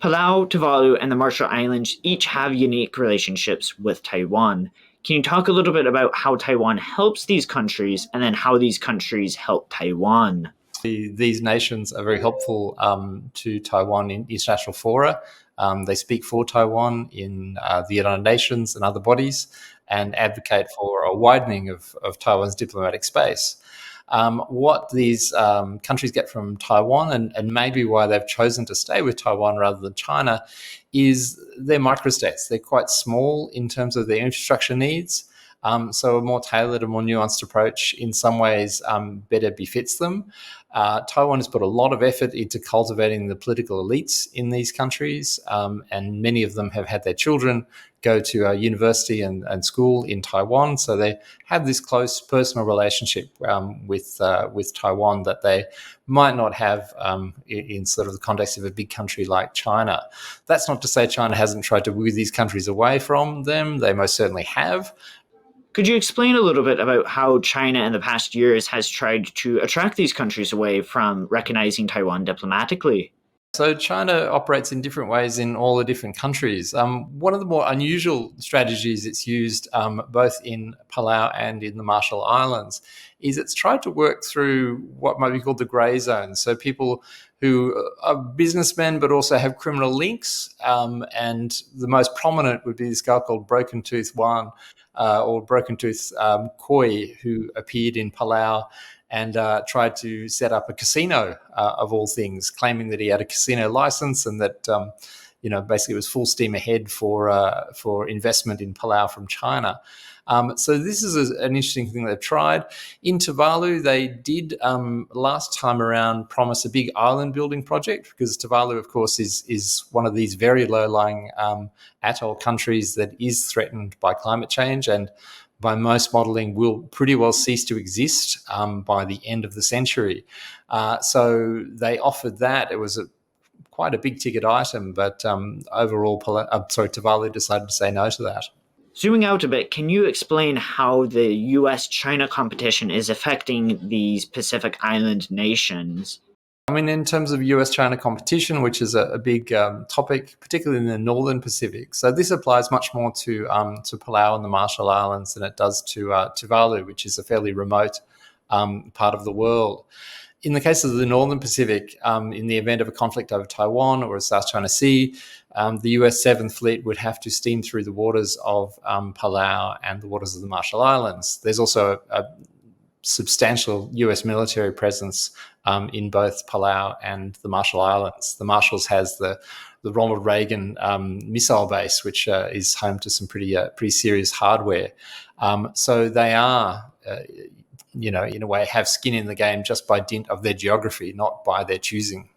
Palau, Tuvalu, and the Marshall Islands each have unique relationships with Taiwan. Can you talk a little bit about how Taiwan helps these countries and then how these countries help Taiwan? These nations are very helpful to Taiwan in international fora. They speak for Taiwan in the United Nations and other bodies and advocate for a widening of Taiwan's diplomatic space. What these countries get from Taiwan, and maybe why they've chosen to stay with Taiwan rather than China, is they're microstates. They're quite small in terms of their infrastructure needs. So a more tailored and more nuanced approach in some ways better befits them. Taiwan has put a lot of effort into cultivating the political elites in these countries, and many of them have had their children go to a university and school in Taiwan. So they have this close personal relationship with Taiwan that they might not have in sort of the context of a big country like China. That's not to say China hasn't tried to woo these countries away from them. They most certainly have. Could you explain a little bit about how China in the past years has tried to attract these countries away from recognizing Taiwan diplomatically? So China operates in different ways in all the different countries. One of the more unusual strategies it's used both in Palau and in the Marshall Islands is it's tried to work through what might be called the grey zone. So people who are businessmen but also have criminal links. And the most prominent would be this guy called Broken Tooth Wang or Broken Tooth Koi, who appeared in Palau and tried to set up a casino of all things, claiming that he had a casino license and that basically it was full steam ahead for investment in Palau from China. So this is an interesting thing they've tried. In Tuvalu, they did last time around promise a big island building project, because Tuvalu, of course, is one of these very low-lying atoll countries that is threatened by climate change and by most modelling will pretty well cease to exist by the end of the century. So they offered that. It was quite a big ticket item, but overall, Tuvalu decided to say no to that. Zooming out a bit, can you explain how the US-China competition is affecting these Pacific Island nations? I mean, in terms of US-China competition, which is a big topic, particularly in the Northern Pacific. So this applies much more to Palau and the Marshall Islands than it does to Tuvalu, which is a fairly remote part of the world. In the case of the Northern Pacific, in the event of a conflict over Taiwan or a South China Sea, the US 7th Fleet would have to steam through the waters of Palau and the waters of the Marshall Islands. There's also a substantial US military presence in both Palau and the Marshall Islands. The Marshalls has the Ronald Reagan missile base, which is home to some pretty serious hardware. So they are in a way, have skin in the game just by dint of their geography, not by their choosing.